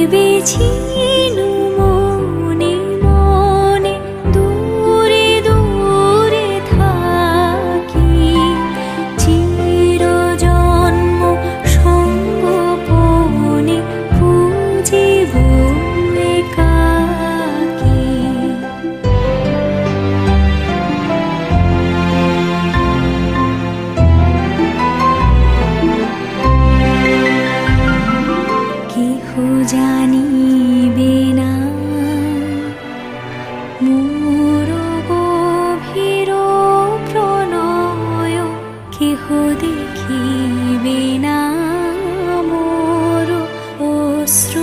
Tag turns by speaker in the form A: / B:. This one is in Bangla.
A: ভেবেছিনু মনে মনে দূরে দূরে থাকি, চিরজন্ম সঙ্গোপনে পুজিব একাকী। কেহ জানিবে না মোর গভীর প্রণয়, কেহ দেখিবে না মোর অশ্রুবারিচয়।